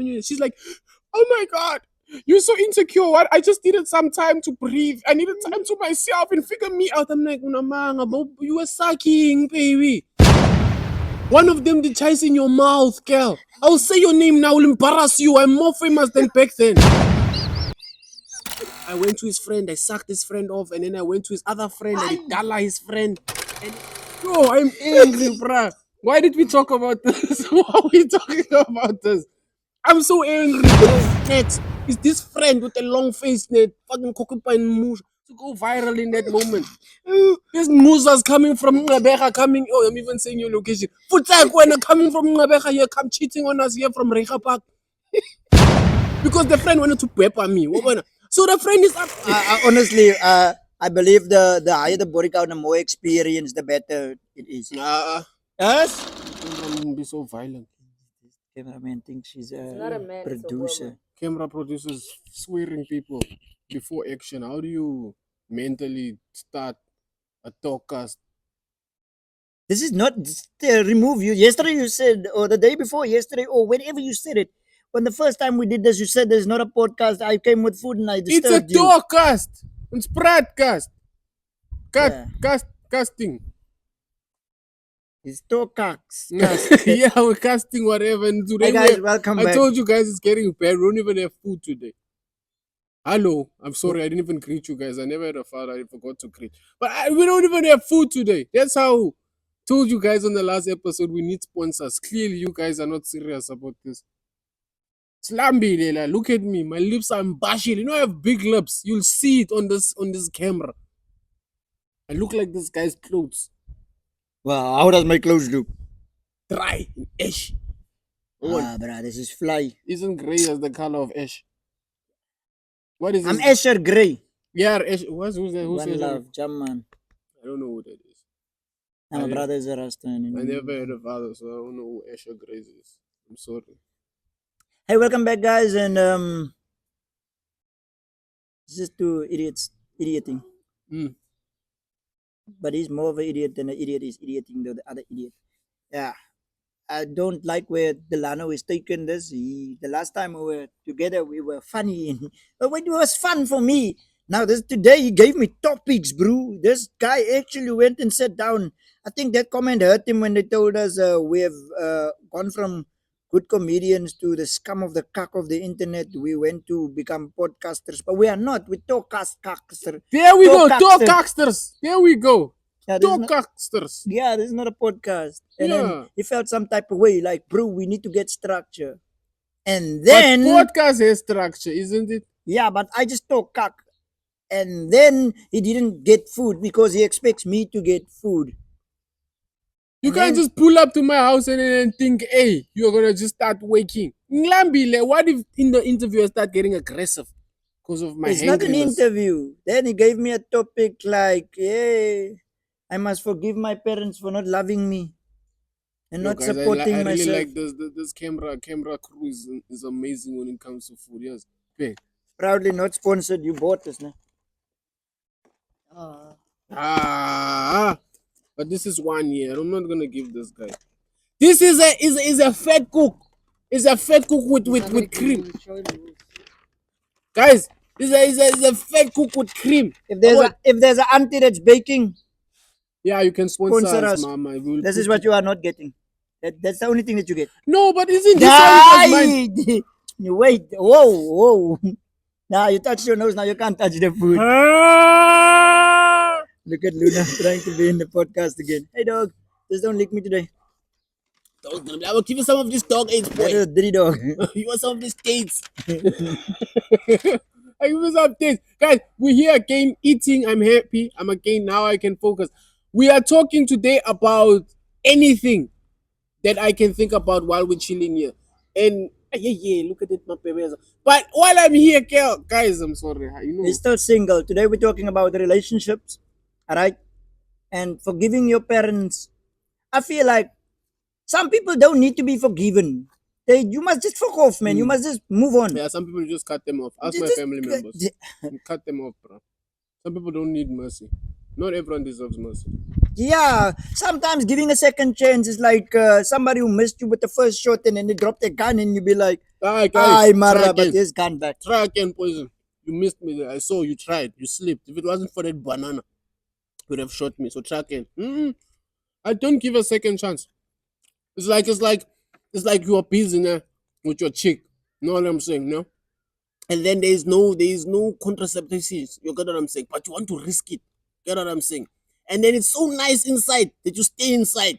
She's like, oh my God, you're so insecure. What? I just needed some time to breathe. I needed time to myself and figure me out. I'm like, Unamanga, you were sucking, baby. One of them did chase in your mouth, girl. I'll say your name now, will embarrass you. I'm more famous than back then. I went to his friend, I sucked his friend off, and then I went to his other friend, and I dala his friend. And yo, I'm angry, bruh. Why did we talk about this? Why are we talking about this? I'm so angry, bro. Next is this friend with the long face, net fucking Kokopine Moose to go viral in that moment. There's Musas coming from Ngabecha, coming. Oh, I'm even saying your location. Futak when coming from Ngabecha here, come cheating on us here from Recha Park. Because the friend wanted to pepper me. So the friend is up. Honestly, I believe the higher the body count, the more experience, the better it is. Yes? Don't be so violent. Cameraman thinks she's not a man, it's a producer. woman. Camera producers swearing people before action. How do you mentally start a talkcast? This is not remove you. Yesterday you said, or the day before yesterday, or whenever you said it. When the first time we did this, you said there's not a podcast. I came with food and I It's a disturbed you. talkcast. It's broadcast. Yeah. Casting. It's talkcast. Yeah, we're casting whatever. And today Hey guys, welcome I back. told you guys it's getting bad. We don't even have food today. Hello. I'm sorry. I didn't even greet you guys. I never had a father. I forgot to greet. But we don't even have food today. That's how told you guys on the last episode we need sponsors. Clearly, you guys are not serious about this. Slambi, Lela. Look at me. My lips are bushy. You know I have big lips. You'll see it on this camera. I look like this guy's clothes. Wow, how does my clothes look? Dry and ash. Bruh, this is fly. Isn't grey as the color of ash? What is I'm this? Asher Gray. Yeah, ash. Who's that? Who's One Asher? love, Jamman. I don't know who that is. My brother is a Rasta. I never had a father, so I don't know who Asher Grace is. I'm sorry. Hey, welcome back, guys, and this is two idiots idioting. But he's more of an idiot than an idiot is idioting the other idiot. Yeah. I don't like where Delano is taking this. The last time we were together, we were funny. But it was fun for me. Now, today he gave me topics, bro. This guy actually went and sat down. I think that comment hurt him when they told us we have gone from good comedians to the scum of the cock of the internet. We went to become podcasters, but we are not. We talkcasters. There we go. Talkcasters. There we go. Talkcasters. Yeah, this is not a podcast. And then he felt some type of way, like, bro, we need to get structure. And then but podcast has structure, isn't it? Yeah, but I just talk cock. And then he didn't get food because he expects me to get food. You can't just pull up to my house and then think, hey, you're gonna just start waking. Nglambile, what if in the interview I start getting aggressive because of my It's not an interview. Then he gave me a topic like, hey, I must forgive my parents for not loving me and not supporting myself. I really like this camera crew is amazing when it comes to food. Yes. Okay. Proudly not sponsored. You bought this, no? But this is 1 year. I'm not gonna give this guy. This is a fat cook. It's a fat cook with cream. Guys, this is a fat cook with cream. If there's an auntie that's baking, yeah, you can sponsor us, Mama. This is what you are not getting. That's the only thing that you get. No, but isn't this mine? You wait. Whoa. Now you touch your nose. Now you can't touch the food. Look at Luna trying to be in the podcast again. Hey, dog. Just don't lick me today. I will give you some of this dog AIDS, boy. That is a dirty dog. You want some of these dates? I give you some dates. Guys, we're here again eating. I'm happy. I'm again. Now I can focus. We are talking today about anything that I can think about while we're chilling here. And look at it, my baby. But while I'm here, guys, I'm sorry. He's still single. Today we're talking about the relationships, all right? And forgiving your parents. I feel like some people don't need to be forgiven. You must just fuck off, man. You must just move on. Yeah, some people just cut them off. Ask my family members. Cut them off, bro. Some people don't need mercy. Not everyone deserves mercy. Yeah, sometimes giving a second chance is like somebody who missed you with the first shot and then they drop their gun and you be like, Alright, Ay, guys, try Mara, but again. this can't back. Try again, Poison. You missed me there. I saw you tried. You slipped. If it wasn't for that banana, you would have shot me. So try again. I don't give a second chance. It's like you are busy now with your chick. You know what I'm saying? No? And then there is no contraceptives. You get what I'm saying? But you want to risk it. Get what I'm saying? And then it's so nice inside that you stay inside.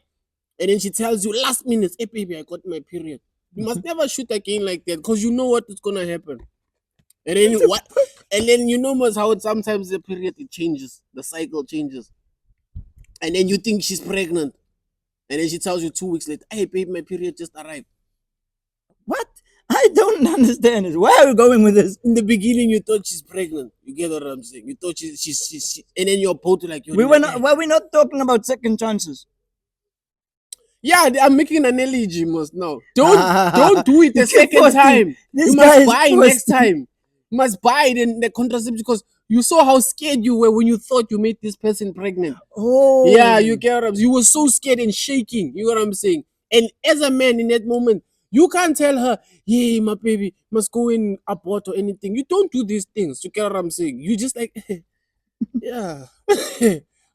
And then she tells you last minute, hey baby, I got my period. You must never shoot again like that because you know what is gonna happen. And then what? And then you know how sometimes the period it changes, the cycle changes, and then you think she's pregnant, and then she tells you 2 weeks later, "Hey, babe, my period just arrived." What? I don't understand it. Where are we going with this? In the beginning, you thought she's pregnant. You get what I'm saying? You thought she and then you're both like, We were not. Why are we not talking about second chances? Yeah, I'm making an analogy, must now. Don't do it You the keep second posting. time. This You guy must is buy posting. next time. You must buy the contraception because you saw how scared you were when you thought you made this person pregnant. Oh, Yeah, you get what I'm saying? You were so scared and shaking. You know what I'm saying? And as a man in that moment, you can't tell her, "Hey, my baby, must go and abort or anything." You don't do these things. You get what I'm saying? You just like, yeah.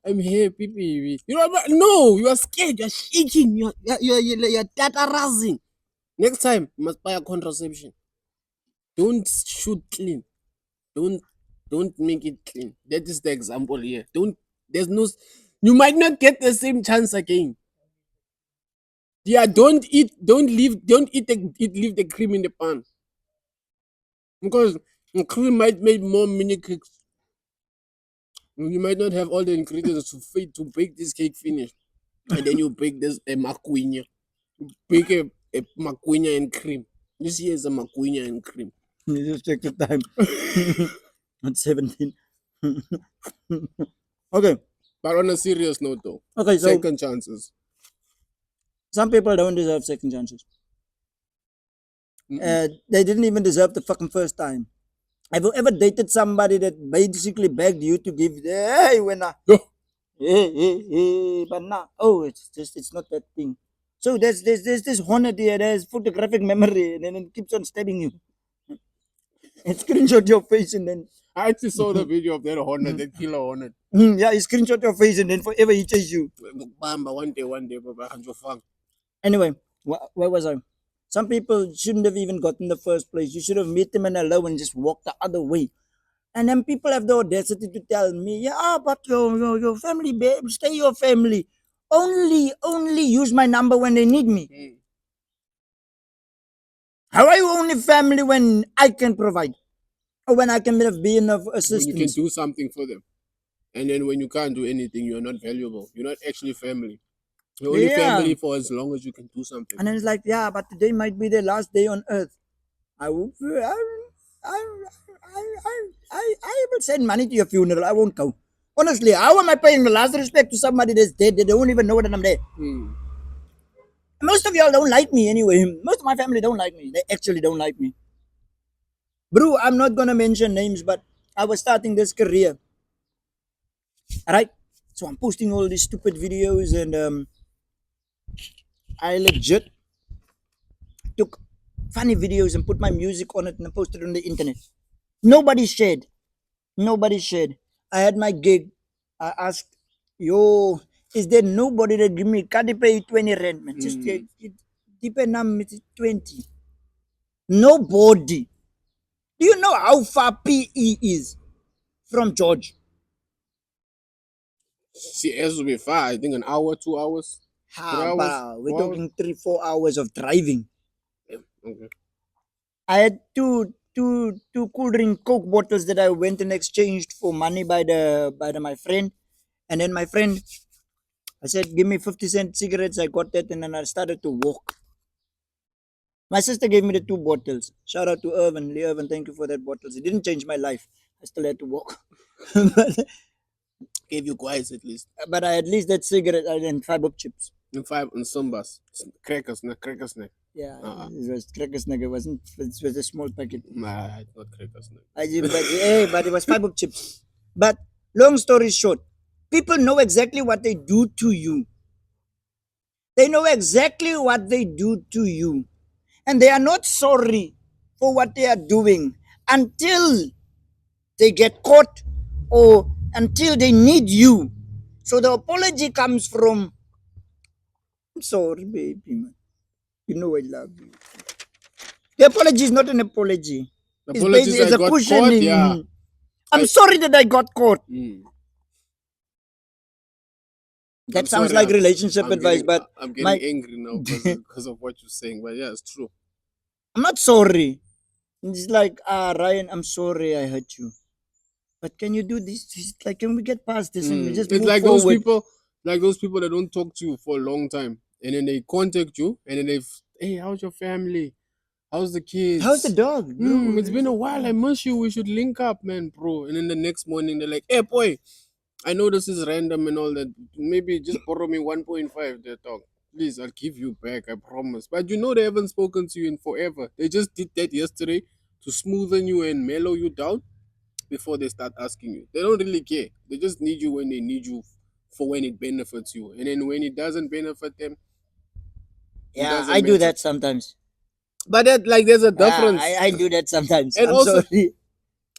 I'm here, baby. You know what? No, you are scared. You're shaking. You're tatarazing. Next time, you must buy a contraception. Don't shoot clean. Don't don't make it clean. That is the example here. Don't. There's no. You might not get the same chance again. Yeah, don't eat. Don't eat leave the cream in the pan because the cream might make more mini cakes. You might not have all the ingredients to bake this cake finish, and then you bake this a macuina. Bake a macuina and cream. This here is a macuina and cream. you just check the time. At 17. Okay. But on a serious note, though, Okay. So second chances. some people don't deserve second chances. They didn't even deserve the fucking first time. Have you ever dated somebody that basically begged you to give? Hey, when but now, oh, it's not that thing. So there's this hornet here. There's photographic memory, and then it keeps on stabbing you. And screenshot your face, and then I actually saw the video of that hornet, that killer hornet. yeah, you screenshot your face, and then forever he chases you. Bamba, one day, Baba, Anyway, where was I? Some people shouldn't have even gotten in the first place. You should have met them in hello and just walked the other way. And then people have the audacity to tell me, yeah, but your family, babe, stay your family. Only use my number when they need me. How are you only family when I can provide? Or when I can be enough When you can assistance? do something for them. And then when you can't do anything, you're not valuable. You're not actually family. You're only Yeah. family for as long as you can do something. And then it's like, yeah, but today might be the last day on earth. I will send money to your funeral. I won't go. Honestly, how am I paying the last respect to somebody that's dead? They don't even know that I'm there. Most of y'all don't like me anyway. Most of my family don't like me. They actually don't like me. Bro, I'm not gonna mention names, but I was starting this career. Alright? So I'm posting all these stupid videos, and I legit took funny videos and put my music on it and posted it on the internet. Nobody shared. Nobody shared. I had my gig. I asked, yo, is there nobody that give me can they pay 20 rent, man? Just depend on 20. Nobody. Do you know how far PE is from George? See, it has to be far. I think an hour, 2 hours. We're talking 3-4 hours of driving. Yeah, okay. I had two cool drink Coke bottles that I went and exchanged for money by my friend, and then my friend, I said, give me 50-cent cigarettes. I got that, and then I started to walk. My sister gave me the 2 bottles. Shout out to Irvin, Lee Irvin. Thank you for that bottles. It didn't change my life. I still had to walk, Gave you quiet at least. but I at least that cigarette and 5 up chips. And 5 on Sumbas. Crackers, snack. Yeah, it was cracker snack. It wasn't. It was a small packet. Nah, it's not crackers. But it was 5 up chips. But long story short, people know exactly what they do to you. They know exactly what they do to you, and they are not sorry for what they are doing until they get caught or until they need you. So the apology comes from, I'm sorry, baby, man. You know I love you. The apology is not an apology. It's Apologies, basically I it's a got caught. Yeah, cushioning. I'm I. sorry that I got caught. Mm, I'm That sounds sorry. like relationship I'm advice, getting but I'm getting my angry now because of what you're saying. But yeah, it's true. I'm not sorry. It's like, Ryan, I'm sorry I hurt you. But can you do this? Like, can we get past this and we just It's move like forward? those people that don't talk to you for a long time, and then they contact you, and then hey, how's your family? How's the How's the kids? dog, bro? It's been a while. I miss you. We should link up, man, bro. And then the next morning they're like, hey, boy, I know this is random and all that. Maybe just borrow me 1.5. They talk. Please, I'll give you back. I promise. But you know they haven't spoken to you in forever. They just did that yesterday to smoothen you and mellow you down before they start asking you. They don't really care. They just need you when they need you for when it benefits you. And then when it doesn't benefit them, it Yeah, I doesn't do matter. that sometimes. But that like there's a Yeah, difference. I do that sometimes. And I'm also sorry.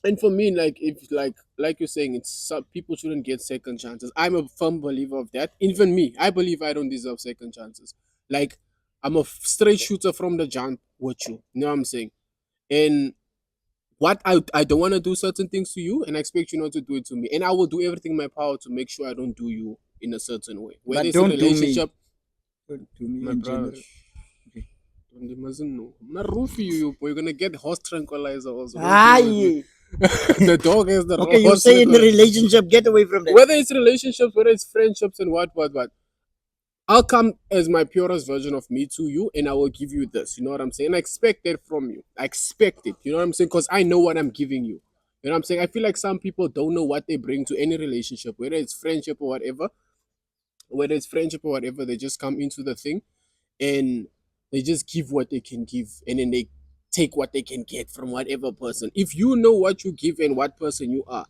and for me, like if like you're saying, it's some people shouldn't get second chances. I'm a firm believer of that. Even me, I believe I don't deserve second chances. Like I'm a straight shooter from the jump with you. You know what I'm saying? And what I don't want to do certain things to you, and I expect you not to do it to me. And I will do everything in my power to make sure I don't do you in a certain way. Whether But it's a don't do me. relationship, Don't do me my in brother. general. Okay. Don't mustn't know. I'm not roofing you, boy. You're gonna get horse tranquilizer also. Don't play with me. Aye. The dog has the Okay, you horse say in the tranquilizer. relationship, get away from that. Whether it's relationships, whether it's friendships, and what. I'll come as my purest version of me to you, and I will give you this. You know what I'm saying? I expect that from you. I expect it. You know what I'm saying? Because I know what I'm giving you. You know what I'm saying? I feel like some people don't know what they bring to any relationship, whether it's friendship or whatever. Whether it's friendship or whatever, they just come into the thing and they just give what they can give, and then they take what they can get from whatever person. If you know what you give and what person you are,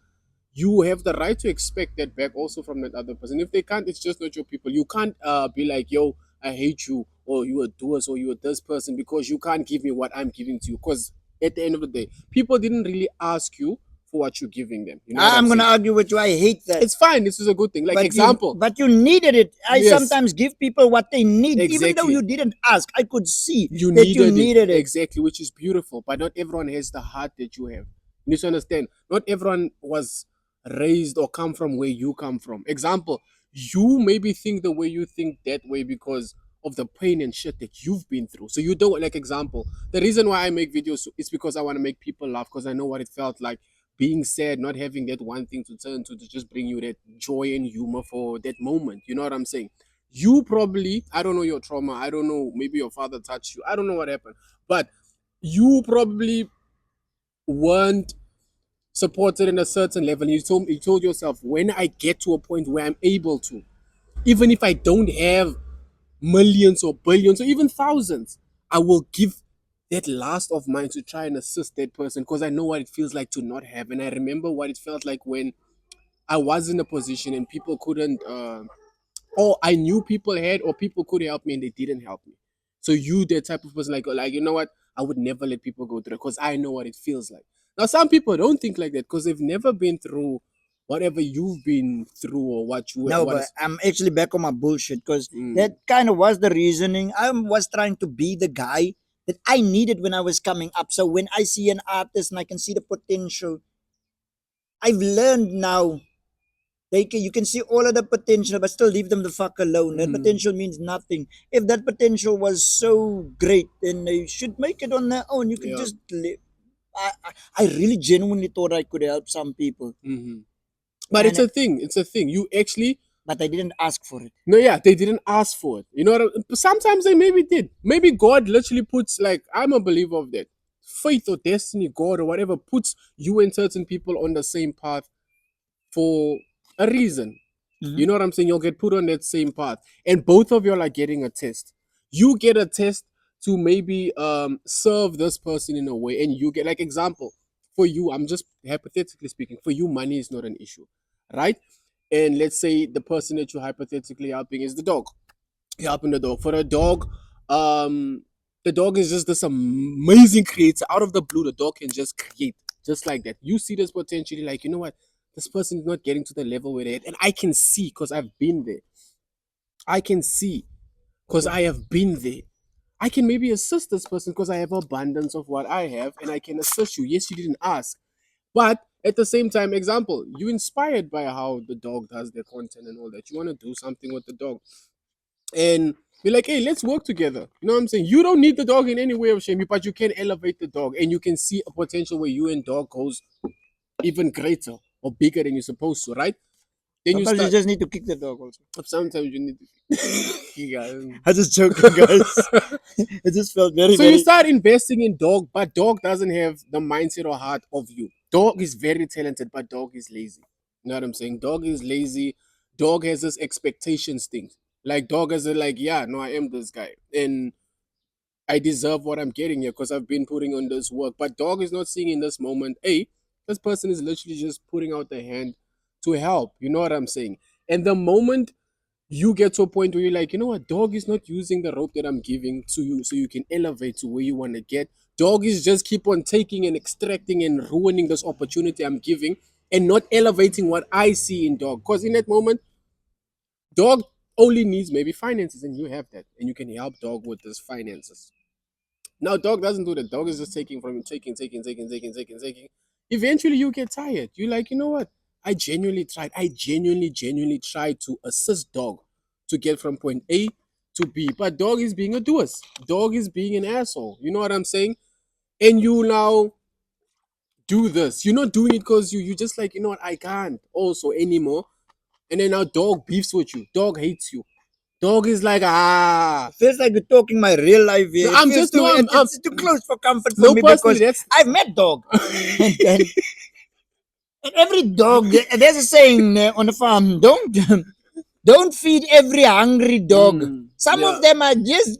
you have the right to expect that back also from that other person. If they can't, it's just not your people. You can't be like, yo, I hate you, or you are doers, or you are this person because you can't give me what I'm giving to you. Because at the end of the day, people didn't really ask you for what you're giving them. You know what I'm I'm gonna saying? argue with you. I hate that. It's fine. This is a good thing. Like example, But you needed it. I yes, sometimes give people what they need, even though exactly. you didn't ask. I could see You that you needed it needed it. exactly, which is beautiful. But not everyone has the heart that you have. You need to understand. Not everyone was raised or come from where you come from. Example, you maybe think the way you think that way because of the pain and shit that you've been through. So you don't like example. The reason why I make videos is because I want to make people laugh because I know what it felt like being sad, not having that one thing to turn to just bring you that joy and humor for that moment. You know what I'm saying? You probably, I don't know your trauma, I don't know, maybe your father touched you, I don't know what happened, but you probably weren't supported in a certain level. You told yourself, when I get to a point where I'm able to, even if I don't have millions or billions or even thousands, I will give that last of mine to try and assist that person because I know what it feels like to not have. And I remember what it felt like when I was in a position and people couldn't or I knew people had or people could help me and they didn't help me. So you that type of person like you know what? I would never let people go through because I know what it feels like. Now some people don't think like that because they've never been through whatever you've been through or No, what but is I'm actually back on my bullshit because mm, that kind of was the reasoning. I was trying to be the guy that I needed when I was coming up. So when I see an artist and I can see the potential, I've learned now. You can see all of the potential, but still leave them the fuck alone. That mm, potential means nothing. If that potential was so great, then they should make it on their own. You could yeah. just live. I really genuinely thought I could help some people, Hmm. But and it's a thing. You actually but I didn't ask for it. no, yeah, they didn't ask for it. You know what sometimes they maybe did. Maybe God literally puts like I'm a believer of that. Faith or destiny, God or whatever puts you and certain people on the same path for a reason. Mhm. You know what I'm saying? You'll get put on that same path. And both of you are like getting a test. You get a test to maybe serve this person in a way. And you get like example, for you, I'm just hypothetically speaking, for you, money is not an issue. Right? And let's say the person that you're hypothetically helping is the dog. You're helping the dog. For a dog, um, The dog is just this amazing creator. Out of the blue, the dog can just create just like that. You see this potentially, like, you know what? This person is not getting to the level where they're at. And I can see because I've been there. I can see because I have been there. I can maybe assist this person because I have abundance of what I have and I can assist you. Yes, you didn't ask. But at the same time, example, you inspired by how the dog does their content and all that. You want to do something with the dog. And you're like, hey, let's work together. You know what I'm saying? You don't need the dog in any way of shame, but you can elevate the dog and you can see a potential where you and dog goes even greater or bigger than you're supposed to, right? Then you Sometimes you start. just need to kick the dog also. Sometimes you need to. Yeah. I just joking, guys. It just felt very, So you very. start investing in dog, but dog doesn't have the mindset or heart of you. Dog is very talented, but dog is lazy. You know what I'm saying? Dog is lazy. Dog has this expectations thing. Like dog is like, yeah, no, I am this guy. And I deserve what I'm getting here because I've been putting on this work. But dog is not seeing in this moment, hey, this person is literally just putting out their hand to help. You know what I'm saying? And the moment you get to a point where you're like, you know what, dog is not using the rope that I'm giving to you so you can elevate to where you want to get. Dog is just keep on taking and extracting and ruining this opportunity I'm giving and not elevating what I see in dog. Because in that moment, dog only needs maybe finances and you have that and you can help dog with those finances. Now, dog doesn't do that. Dog is just taking from you, taking. Eventually, you get tired. You're like, you know what? I genuinely tried. I genuinely tried to assist dog to get from point A to B. But dog is being a doer. Dog is being an asshole. You know what I'm saying? And you now do this. You're not doing it because you just like, you know what? I can't also anymore. And then now dog beefs with you. Dog hates you. Dog is like, ah. It feels like you're talking my real life No, here. It I'm feels just too. no. It's too close for comfort for No, me personally, because that's I've met dog, and and every dog. There's a saying on the farm: don't feed every hungry dog. Some Yeah. of them are just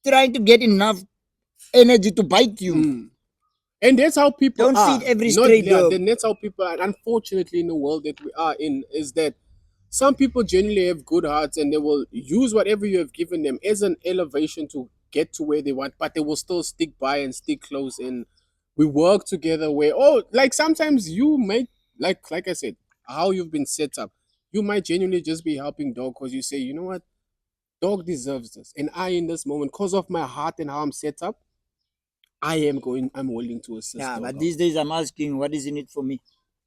trying to get enough energy to bite you. And that's how people Don't feed are. every Not stray yeah, dog. then that's how people are. Unfortunately, in the world that we are in, is that some people genuinely have good hearts and they will use whatever you have given them as an elevation to get to where they want, but they will still stick by and stick close and we work together where like sometimes you might like I said, how you've been set up, you might genuinely just be helping dog because you say, you know what, dog deserves this. And I in this moment, because of my heart and how I'm set up, I'm willing to assist Yeah, dog but out. these days I'm asking, what is in it for me?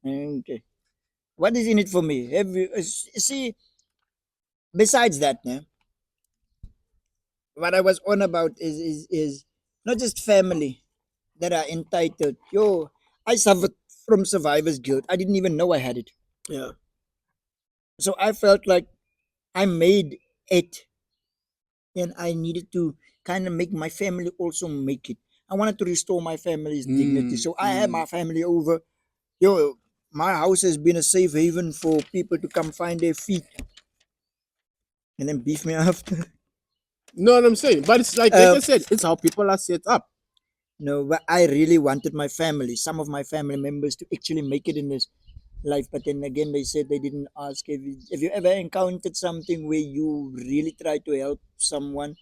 Okay, what is in it for me? Have you see? Besides that, what I was on about is not just family that are entitled. Yo, I suffered from survivor's guilt. I didn't even know I had it. Yeah. So I felt like I made it and I needed to kind of make my family also make it. I wanted to restore my family's dignity. So I had my family over. Yo, my house has been a safe haven for people to come find their feet and then beef me after. Know what I'm saying? But it's like Uh, I said, it's how people are set up. no, but I really wanted my family, some of my family members, to actually make it in this life. But then again, they said they didn't ask. Have you ever encountered something where you really try to help someone,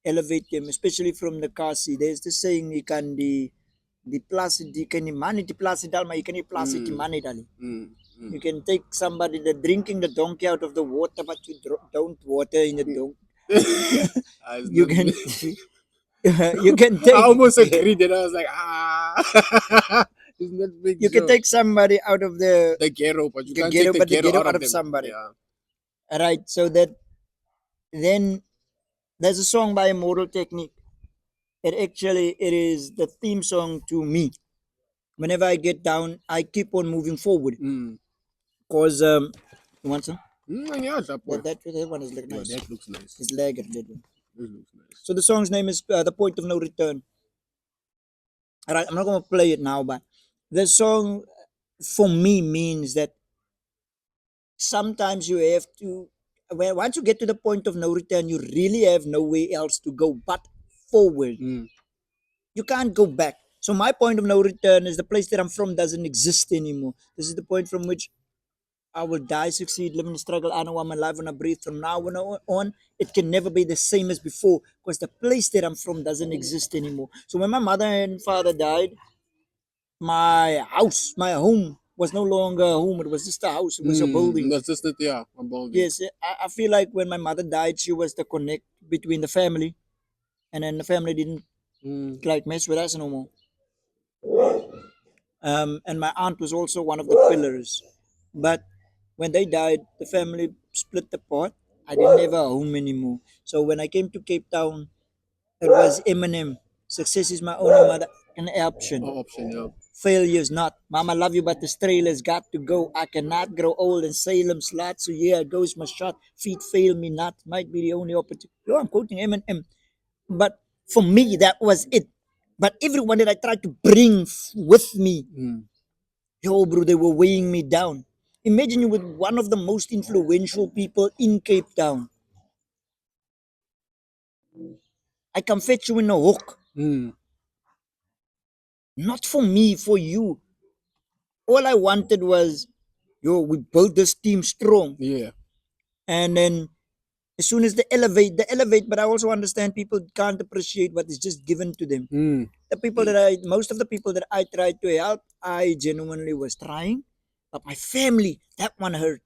elevate them, especially from the kasi? There's the saying, you can the plus, you can money, the plus, dalma, you can plus it, Mm, money, dali. mm, You mm. can take somebody that drinking the donkey out of the water, but you don't water in the donkey. It's You not me. can you can I take almost agreed and I was like, it's not big you can Joe. take somebody out of The ghetto, but you the can't take ghetto, the but the ghetto ghetto out out of of them. somebody, Yeah. right? So that then there's a song by Immortal Technique. It is the theme song to me. Whenever I get down, I keep on moving forward. Mm. Cause you want some? Yeah, that boy. That one is like Yeah, nice. that looks nice. It's lager that one. This looks nice. So the song's name is The Point of No Return. All right, I'm not gonna play it now, but the song for me means that sometimes you have to, when once you get to the point of no return, you really have nowhere else to go but forward. Mm. You can't go back. So my point of no return is the place that I'm from doesn't exist anymore. This is the point from which I will die, succeed, live in the struggle. I know I'm alive when I breathe. From now on, it can never be the same as before because the place that I'm from doesn't exist anymore. So when my mother and father died, my house, my home was no longer a home. It was just a house. It was a building. That's just it, yeah, a building. Yes, I feel like when my mother died, she was the connect between the family, and then the family didn't Mm. like mess with us no more. And my aunt was also one of the pillars. But when they died, the family split apart. I didn't have a home anymore. So when I came to Cape Town, it was Eminem. Success is my only mother an option. Option, yeah. Failure's not. Mama love you, but the trailer's got to go. I cannot grow old and Salem slot. So yeah, goes my shot. Feet fail me not. Might be the only opportunity. Yo, I'm quoting Eminem. But for me, that was it. But everyone that I tried to bring with me, Mm. yo, bro, they were weighing me down. Imagine you with one of the most influential people in Cape Town. I can fetch you in a hook. Mm. Not for me, for you. All I wanted was, yo, we built this team strong. Yeah. And then as soon as they elevate, but I also understand people can't appreciate what is just given to them. Mm. Most of the people that I tried to help, I genuinely was trying. But my family, that one hurt.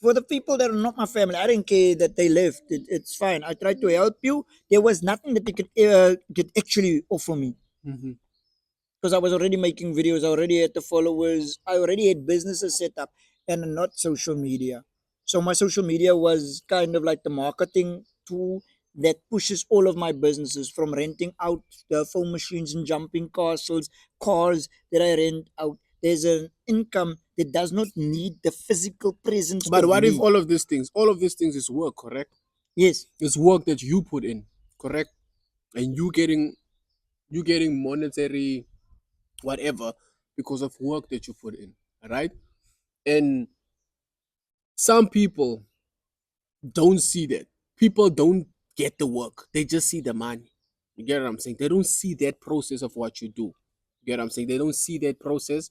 For the people that are not my family, I didn't care that they left. It's fine. I tried to help you. There was nothing that they could actually offer me Mm-hmm. because I was already making videos. I already had the followers. I already had businesses set up and not social media. So my social media was kind of like the marketing tool that pushes all of my businesses from renting out the phone machines and jumping castles, cars that I rent out. There's an income that does not need the physical presence But of what if me. all of these things is work, correct? Yes. It's work that you put in, correct? And you getting monetary whatever because of work that you put in, right? And some people don't see that. People don't get the work. They just see the money. You get what I'm saying? They don't see that process of what you do. You get what I'm saying? They don't see that process,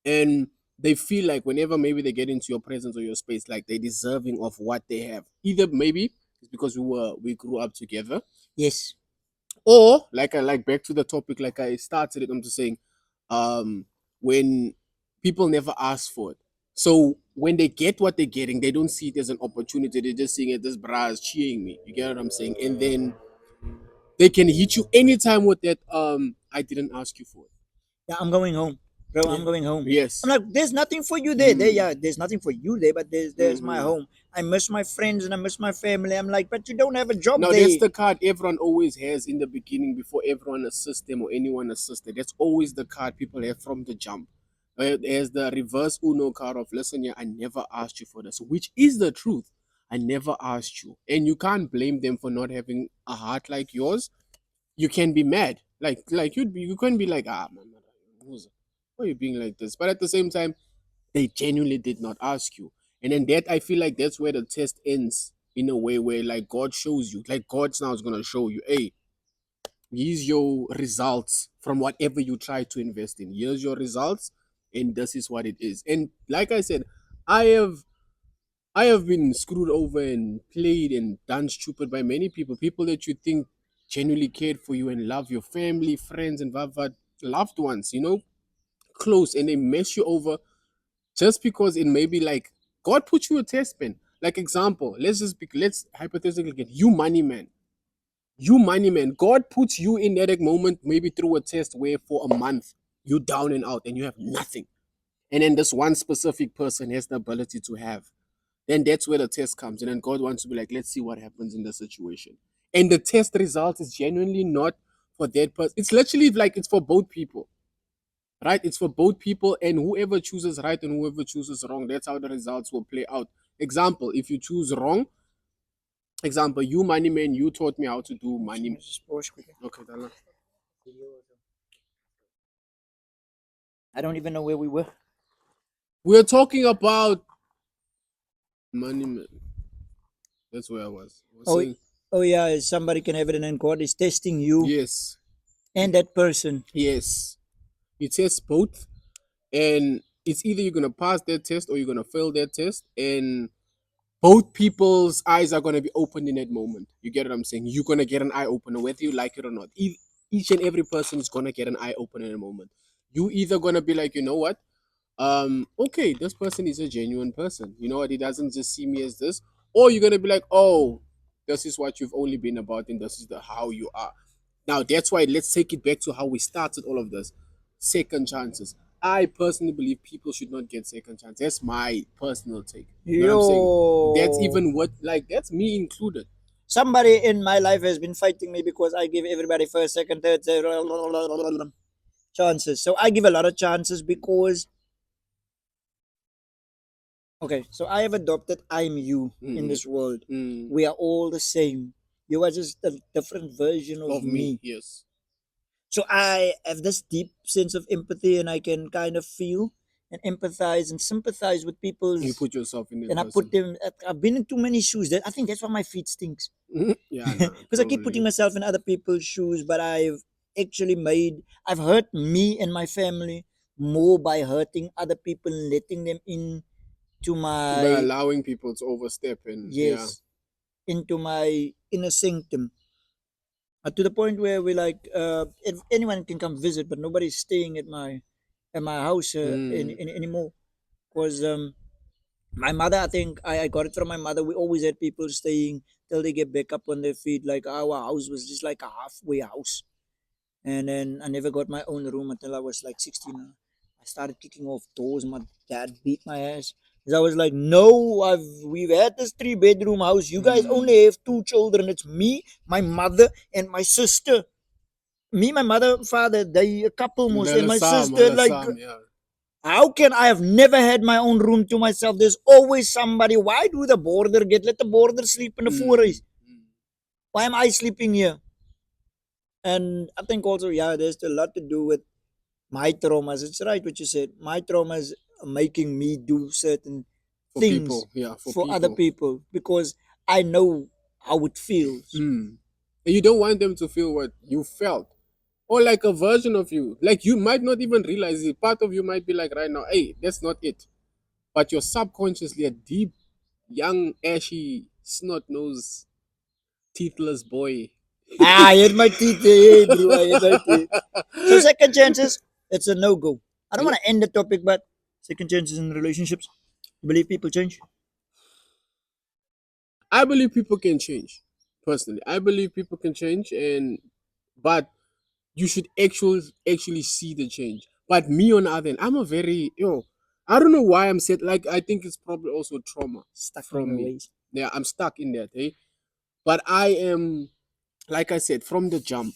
and they feel like whenever maybe they get into your presence or your space, like they're deserving of what they have. Either maybe it's because we grew up together, Yes. or like back to the topic, like I started it. I'm just saying, um, when people never ask for it, so when they get what they're getting, they don't see it as an opportunity. They're just seeing it, this bra is cheering me. You get what I'm saying? And then they can hit you anytime with that. I didn't ask you for it. Yeah, I'm going home, bro. Yeah. I'm going home. I'm Yes. like, there's nothing for you there. Mm. There's nothing for you there, but there's my Mhm. home. I miss my friends and I miss my family. I'm like, but you don't have a job Now that's there. the card everyone always has in the beginning before everyone assists them or anyone assists them. That's always the card people have from the jump. There's the reverse Uno card of listen, yeah, I never asked you for this, which is the truth. I never asked you, and you can't blame them for not having a heart like yours. You can be mad, like you can be like, ah man, why are you being like this? But at the same time, they genuinely did not ask you. And then that I feel like that's where the test ends in a way where like God shows you, like God's now is gonna show you, hey, here's your results from whatever you try to invest in. Here's your results, and this is what it is. And like I said, I have I have been screwed over and played and done stupid by many people. People that you think genuinely cared for you and love your family, friends, and loved ones, close, and they mess you over just because it may be like God put you a test pen. Like example, let's hypothetically get you money man. You money man. God puts you in that moment maybe through a test where for a month you down and out and you have nothing. And then this one specific person has the ability to have. Then that's where the test comes. And then God wants to be like, let's see what happens in the situation. And the test result is genuinely not for that person. It's literally like it's for both people, right? It's for both people, and whoever chooses right and whoever chooses wrong, that's how the results will play out. Example, if you choose wrong, example, you money man, you taught me how to do money. Okay, Dala. I don't even know where we were. We're talking about money man. That's where I was Oh, saying oh yeah, somebody can have it and then God is testing you yes, and that person. yes. You test both, and it's either you're gonna pass that test or you're gonna fail that test, and both people's eyes are gonna be opened in that moment. You get what I'm saying? You're gonna get an eye opener, whether you like it or not. Each and every person is gonna get an eye opener in a moment. You either gonna be like, you know what? Okay, this person is a genuine person. You know what? He doesn't just see me as this. Or you're gonna be like, oh, this is what you've only been about, and this is the how you are. Now that's why let's take it back to how we started all of this. Second chances. I personally believe people should not get second chance. That's my personal take. You know what I'm saying? That's Yo. even what like that's me included. Somebody in my life has been fighting me because I give everybody first, second, third, chances. So I give a lot of chances because okay, so I have adopted I'm you in Mm, this world. mm, We are all the same. You are just a different version of of me, me. yes. So I have this deep sense of empathy and I can kind of feel and empathize and sympathize with You people's put yourself in that and I put person. them I've been in too many shoes. I think that's why my feet stinks. Yeah, nah, Because I keep putting probably. myself in other people's shoes, but I've hurt me and my family more by hurting other people and letting them into By my allowing people to overstep and yeah. yes, into my inner sanctum. To the point where we like if anyone can come visit, but nobody's staying at my house Mm, anymore. Because my mother, I think I got it from my mother. We always had people staying till they get back up on their feet. Like our house was just like a halfway house. And then I never got my own room until I was like 16. I started kicking off doors. My dad beat my ass. 'Cause I was like, no, we've had this 3 bedroom house. You guys mm. only have 2 children. It's me, my mother, and my sister. Me, my mother, father, they a couple most, and my sister. Like, Alasam, yeah. how can I have never had my own room to myself? There's always somebody. Why do the border get? Let the border sleep in the Mm, forest. mm. Why am I sleeping here? And I think also, yeah, there's a lot to do with my traumas. It's right what you said. My traumas are making me do certain For things people, yeah, for for other people. people because I know how it feels. Mm. And you don't want them to feel what you felt. Or like a version of you. Like you might not even realize it. Part of you might be like right now, hey, that's not it. But you're subconsciously a deep, young, ashy, snot nosed, teethless boy. Ah, I hit my teeth, hey, bro. I hit my teeth. So second chances, it's a no go. I don't want to end the topic, but second chances in relationships. You believe people change? I believe people can change. Personally, I believe people can change, and but you should actually see the change. But me on the other end, I'm a very I don't know why I'm set. Like I think it's probably also trauma Stuck in from your me. ways. Yeah, I'm stuck in that. Eh? But I am, like I said, from the jump.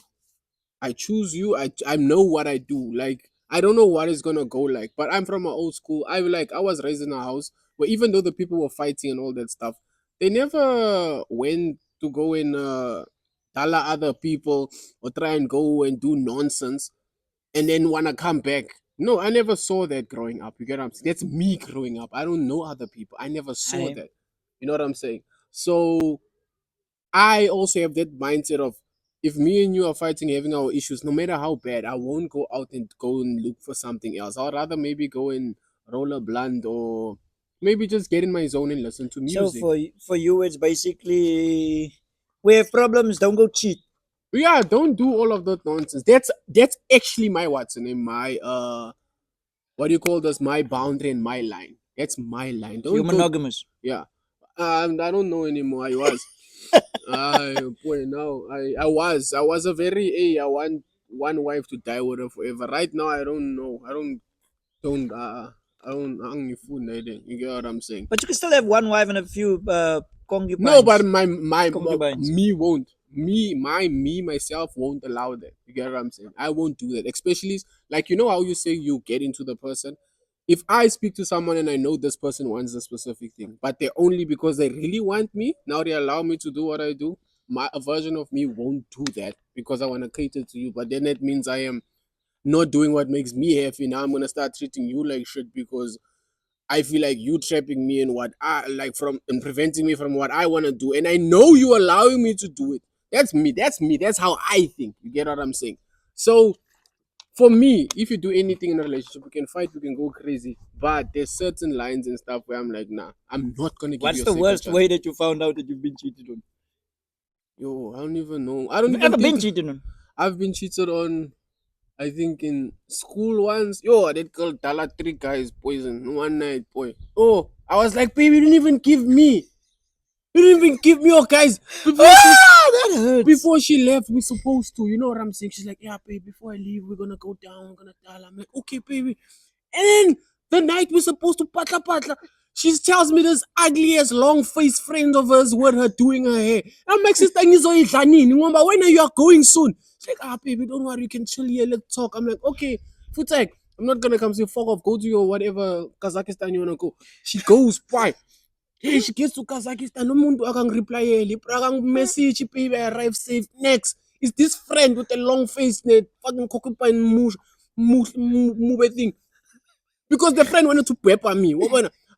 I choose you. I know what I do. Like I don't know what it's gonna go like. But I'm from an old school. I was raised in a house where even though the people were fighting and all that stuff, they never went to go and tell other people or try and go and do nonsense and then wanna come back. No, I never saw that growing up. You get what I'm saying? That's me growing up. I don't know other people. I never saw I that. You know what I'm saying? So I also have that mindset of if me and you are fighting, having our issues, no matter how bad, I won't go out and go and look for something else. I'd rather maybe go and roll a blunt or maybe just get in my zone and listen to so music. for you, it's basically we have problems. Don't go cheat. Yeah, don't do all of that nonsense. That's actually my what's name, my what do you call this? My boundary and my line. That's my line. So you're Don't go. monogamous. Yeah, I don't know anymore. I was. I boy, no, I was a very I want one wife to die with her forever. Right now, I don't know. Don't I don't need food neither. You get what I'm saying? But you can still have one wife and a few No, but concubines. Concubines. me won't. Me myself won't allow that. You get what I'm saying? I won't do that. Especially like you know how you say you get into the person. If I speak to someone and I know this person wants a specific thing, but they only because they really want me, now they allow me to do what I do. My a version of me won't do that because I want to cater to you. But then that means I am not doing what makes me happy. Now I'm gonna start treating you like shit because I feel like you trapping me in what I like from and preventing me from what I want to do. And I know you allowing me to do it. That's me. That's me. That's how I think. You get what I'm saying? So For me, if you do anything in a relationship, we can fight, we can go crazy. But there's certain lines and stuff where I'm like, nah, I'm not gonna give What's you a the second worst chance. way that you found out that you've been cheated on? Yo, I don't even know. I don't You've even ever been think cheated on? I've been cheated on. I think in school once. Yo, that girl Dala 3 guys poison one night, boy. Oh, I was like, baby, you didn't even give me. You didn't even give me your guys. That hurts. Before she left, we supposed to. You know what I'm saying? She's like, yeah, babe, before I leave, we're gonna go down, we're gonna tell. I'm like, okay, baby. And then the night we're supposed to patla patla, she tells me this ugly ass long faced friend of hers with her doing her hair. I'm like, sister, when are you going soon? She's like, ah, baby, don't worry, you can chill here, let's talk. I'm like, okay, Futek, I'm not gonna come say fuck off, go to your whatever Kazakhstan you wanna go. She goes, why? Hey, she gets to Kazakhstan, no mundo akang reply akang message, baby, I arrive safe. Next is this friend with a long face, net fucking concubine move thing. Because the friend wanted to pepper me.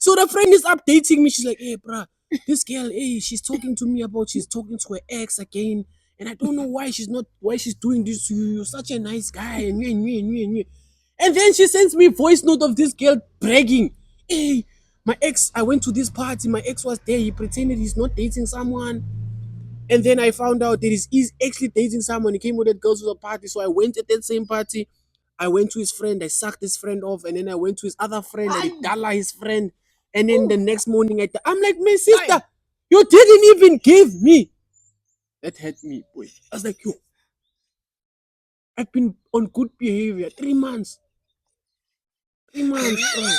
So the friend is updating me. She's like, hey, bruh, this girl, hey, she's talking to me about she's talking to her ex again. And I don't know why she's doing this to you. You're such a nice guy. And then she sends me a voice note of this girl bragging. Hey, my ex, I went to this party. My ex was there. He pretended he's not dating someone. And then I found out that he's actually dating someone. He came with that girl to the party. So I went at that same party. I went to his friend. I sucked his friend off. And then I went to his other friend. I dala his friend. And then the next morning, I'm like, my sister, you didn't even give me. That hurt me, boy. I was like, yo, I've been on good behavior 3 months. 3 months, bro.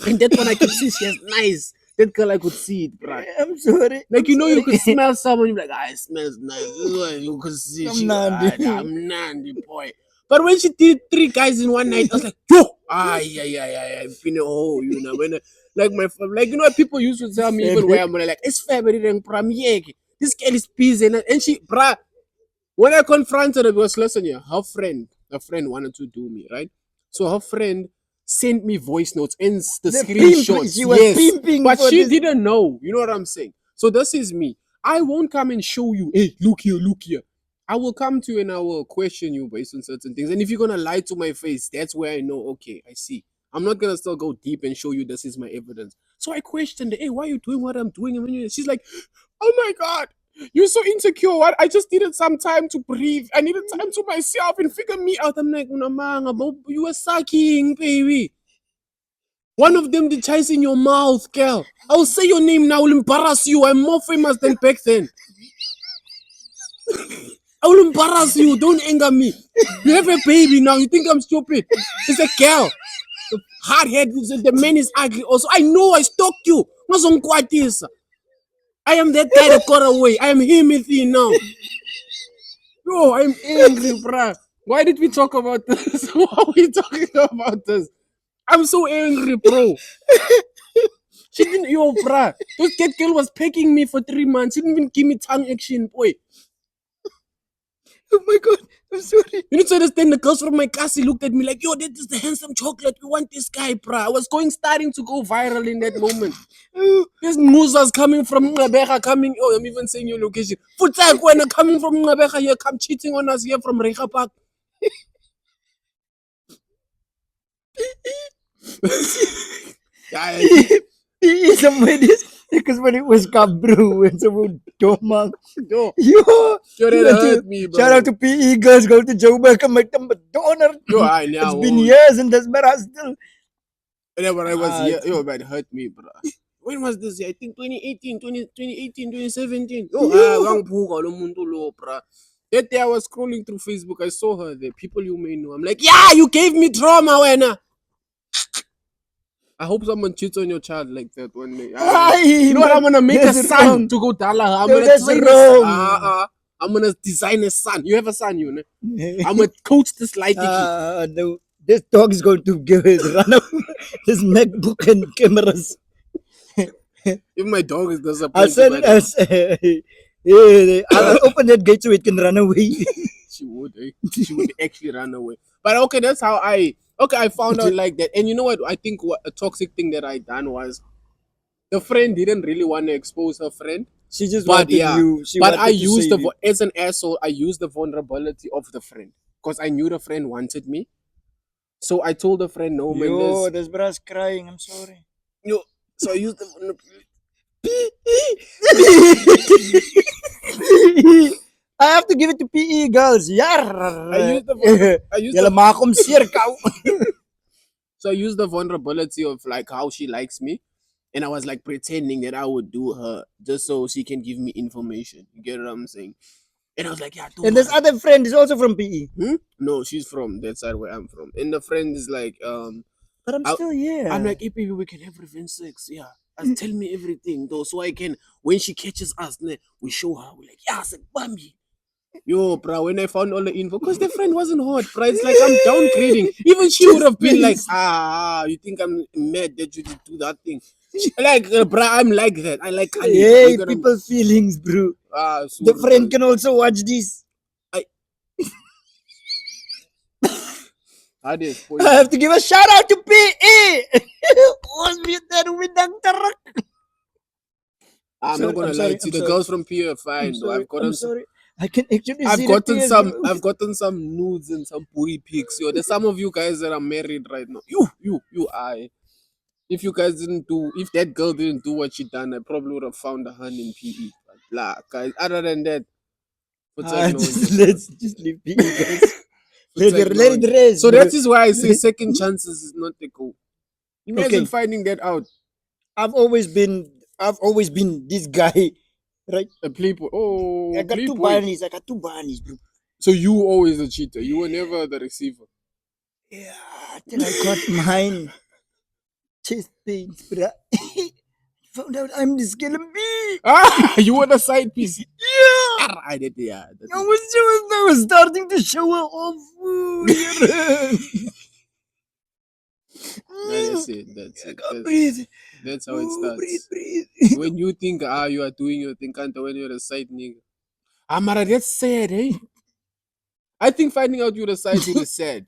And that one I could see she's nice. That girl I could see it, bro. I'm sorry. Like, you know, you could smell someone, you're like, ah, it smells nice. This is what you could see. I'm Nandi. I'm Nandi, boy. But when she did 3 guys in one night, I was like, yo, yeah, I've been a hole, you know. When, like, you know what people used to tell me, even where I'm like, it's February, this girl is busy. And she, bruh, when I confronted her, because listen here, her friend wanted to do me, right? So her friend sent me voice notes and the screenshots. She was pimping, but she didn't know. You know what I'm saying? So this is me. I won't come and show you, hey, look here. I will come to you and I will question you based on certain things. And if you're gonna lie to my face, that's where I know, okay, I see. I'm not gonna still go deep and show you this is my evidence. So I questioned her, hey, why are you doing what I'm doing? And she's like, oh my god, you're so insecure. What? I just needed some time to breathe. I needed time to myself and figure me out. I'm like, Unamanga, you were sucking, baby. One of them did chase in your mouth, girl. I'll say your name now, I'll embarrass you. I'm more famous than back then. I will embarrass you. Don't anger me. You have a baby now. You think I'm stupid? It's a girl. The hard head. The man is ugly. Also, I know I stalked you. I am that guy that got away. I am him with you now. Yo, I'm angry, bruh. Why did we talk about this? Why are we talking about this? I'm so angry, bro. She didn't, yo, bruh. That girl was pecking me for 3 months. She didn't even give me tongue action, boy. Oh my god, I'm sorry. You need to understand, the girls from my castle looked at me like, yo, this is the handsome chocolate. We want this guy, bruh. I was starting to go viral in that moment. There's Musas coming from Ngabecha, coming. Oh, I'm even saying your location. Futak, when coming from Ngabecha here, come cheating on us here from Recha Park. Somewhere this because when it was Kabru and some Domang. Yo, that hurt me, bro. Shout out to PE girls, go to Joburg and make them a donor. Yo, I know. It's been years and that's but I still. Whenever I was here, yo, it hurt me, bro. When was this year? I think 2018, 2017. Yo, bro. That day I was scrolling through Facebook. I saw her there. People you may know. I'm like, yeah, you gave me trauma, Wena. I hope someone cheats on your child like that one day. You know what? I'm gonna make a son to go Dala. I'm gonna train I'm gonna design a son. You have a son, you know. I'm gonna coach this light. No, this dog is going to give his run up his MacBook and cameras. If my dog is disappointed, I'll send it as I'll open that gate so it can run away. She would actually run away. But okay, that's how I found out like that. And you know what? I think a toxic thing that I done was the friend didn't really want to expose her friend. She just wanted you. But I used as an asshole. I used the vulnerability of the friend. because I knew the friend wanted me. So I told the friend, no, man, Yo, this bra's crying. I'm sorry. yo. So I used the I have to give it to PE girls. Yar. I used Julle the maak hom seer kou. so I used the vulnerability of like how she likes me, and I was like pretending that I would do her just so she can give me information. You get what I'm saying? And I was like, yeah, don't And this worry. other friend is also from PE. No, she's from that side where I'm from. And the friend is like, But I'm I- still here. I'm like, hey baby, we can have revenge sex. Yeah. Tell me everything though, so I can when she catches us, we show her. We're like, yeah, it's like Bambi. Yo, bro, when I found all the info, because the friend wasn't hot, bro. It's like I'm downgrading. Even she would have been like, you think I'm mad that you did do that thing? Like, bro, I'm like that. I like Khalid. Hey, people's feelings, bro. So The friend can also watch this. I did. I have to give a shout out to PE. Was with that winang tarak. I'm not gonna lie to you. The girls from P are fine though. I'm sorry. I can actually I've see gotten the some. tears, bro. I've gotten some nudes and some booty pics. Yo, there's some of you guys that are married right now. I. If you guys didn't do, if that girl didn't do what she done, I probably would have found a hand in PE. But blah, guys. Other than that, Let's just leave PE, guys. let it rest. So bro. that is why I say second chances is not the goal. Imagine finding that out. I've always been this guy, right? A playboy. Oh, I got two playboy. bunnies, bro. So you always a cheater. You were never the receiver. Yeah, till I got mine. Chest pains, bro. Found out I'm the skeleton bee. You were the side piece. Yeah. I did, yeah. I was starting to show her off. That's it. That's how it starts. Breathe. When you think you are doing your thing, can't when you're a side nigga. Mara, that's sad, eh? I think finding out you're the side dude is sad.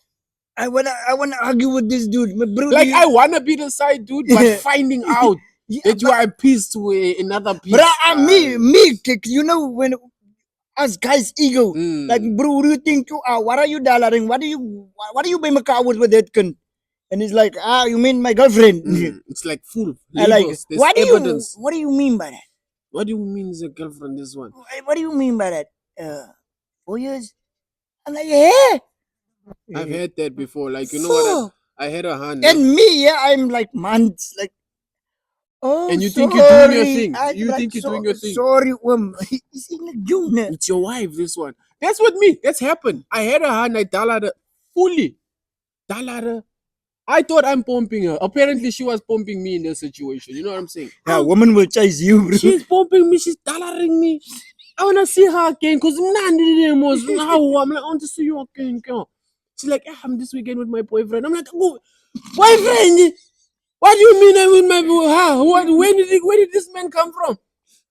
I wanna argue with this dude, my bro. Like I wanna be the side dude, but finding out that you are a piece to another piece. Bro, me, you know when us guys ego, like bro, who do you think you are? What are you dollaring? What do you be with that cunt? And he's like, you mean my girlfriend? It's like full labels. Like, what do you mean by that? What do you mean is a girlfriend? This one. What do you mean by that? 4 years? I'm like, yeah. I've heard that before. Like, you know what? I had a hand. And me, I'm like months, like. Oh, and you think you're doing your thing. You think you're doing your thing. Sorry, it's your wife, this one. That's what me. That's happened. I had a hand, I dollared her fully. I thought I'm pumping her. Apparently, she was pumping me in this situation. You know what I'm saying? Yeah, woman will chase you, bro. She's pumping me. She's dollaring me. I want to see her again because I'm like, I want to see you again. She's like, I'm this weekend with my boyfriend. I'm like, oh, boyfriend? What do you mean I'm with my boy? Where did this man come from?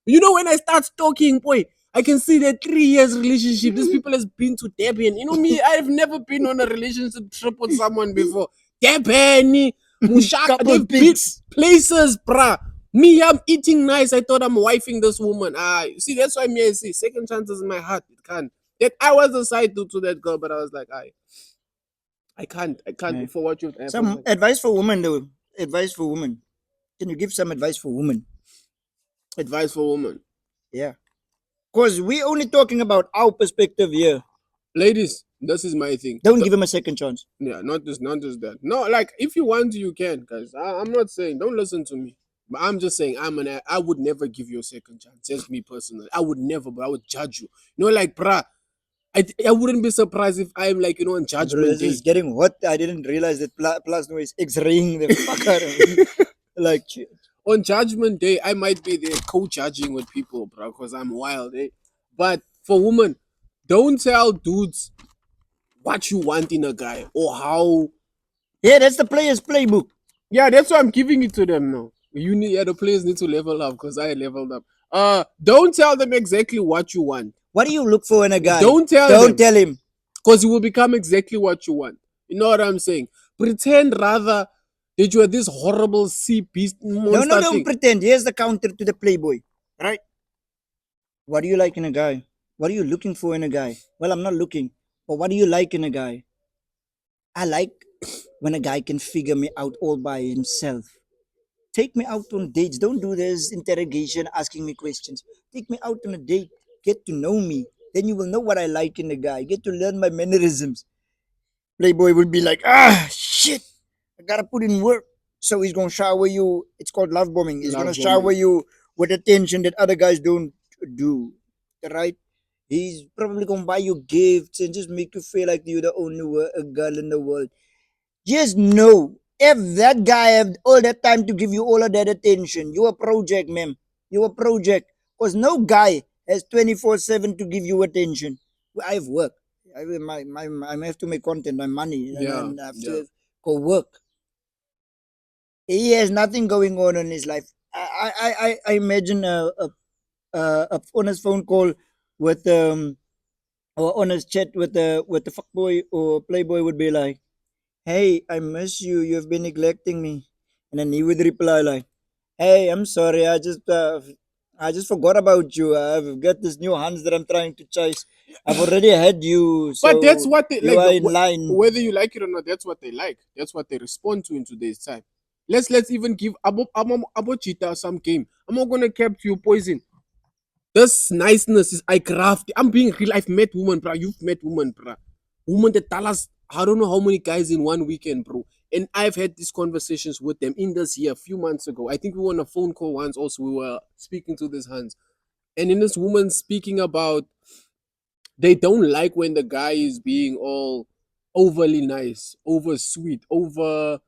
You know, when I start stalking, boy, I can see that 3 years relationship. These people has been to Debian. You know me, I've never been on a relationship trip with someone before. Debian, Mushaka, they've been places, bruh. Me, I'm eating nice. I thought I'm wifing this woman. See, that's why me, I see second chances in my heart. It can't. That I was a side to that girl, but I was like, I can't for what you've some advice for women though. Advice for women. Can you give some advice for women? Advice for women. Yeah. Because we're only talking about our perspective here. Ladies, this is my thing. Don't give him a second chance. Yeah, not just that. No, like if you want to, you can, guys. I'm not saying don't listen to me. But I'm just saying I would never give you a second chance. Just me personally. I would never, but I would judge you. You know, like bruh. I wouldn't be surprised if I'm like, you know, on judgment day. This is getting hot. I didn't realize that Plaasnaar is X-raying the fuck out of me. Like, on judgment day, I might be there co-judging with people, bro, because I'm wild, eh? But for women, don't tell dudes what you want in a guy or how. Yeah, that's the player's playbook. Yeah, that's why I'm giving it to them now. The players need to level up because I leveled up. Don't tell them exactly what you want. What do you look for in a guy? Don't tell him. Because you will become exactly what you want. You know what I'm saying? Pretend rather that you are this horrible sea beast monster. No, don't pretend. Here's the counter to the playboy. Right? What do you like in a guy? What are you looking for in a guy? Well, I'm not looking. But what do you like in a guy? I like when a guy can figure me out all by himself. Take me out on dates. Don't do this interrogation, asking me questions. Take me out on a date. Get to know me. Then you will know what I like in a guy. Get to learn my mannerisms. Playboy would be like, shit, I gotta put in work. So he's gonna shower you. It's called love bombing. He's gonna Love shower bombing. you with attention that other guys don't do. Right? He's probably gonna buy you gifts and just make you feel like you're the only girl in the world. Just know if that guy have all that time to give you all of that attention, you a project, man. You a project. Because no guy has 24/7 to give you attention. I have work. I have to make content, my money, Yeah, and I have yeah. to go work. He has nothing going on in his life. I imagine a honest phone call with or honest chat with the fuckboy or playboy would be like, "Hey, I miss you. You've been neglecting me." And then he would reply like, "Hey, I'm sorry. I just forgot about you. I've got this new hands that I'm trying to chase. I've already had you, But that's so what they you like. are in line." Whether you like it or not, that's what they like. That's what they respond to in today's time. Let's even give Abo Cheetah some game. I'm not gonna kept you poison. This niceness is I craft. I'm being real. I've met women, bro. You've met women, bro. Women that tell us I don't know how many guys in one weekend, bro. And I've had these conversations with them in this year, a few months ago. I think we were on a phone call once. Also, we were speaking to this Hans, and in this woman speaking about they don't like when the guy is being all overly nice, over sweet, over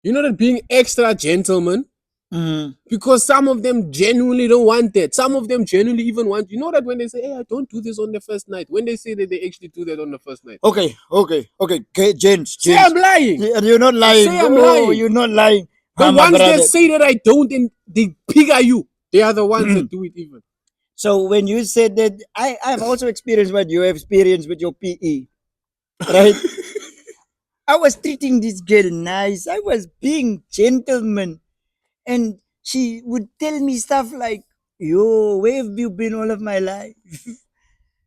that being extra gentleman. Mhm. Because some of them genuinely don't want that. Some of them genuinely even want, that when they say, hey, I don't do this on the first night, when they say that they actually do that on the first night. Okay, gents, Say I'm lying. you're not Say lying. I'm Oh, lying. you're not lying. The My ones that brother. say that I don't and they pigger you, they are the ones that do it even. So when you said that, I've also experienced what you have experienced with your PE, right? I was treating this girl nice. I was being gentleman, and she would tell me stuff like, "Yo, where have you been all of my life?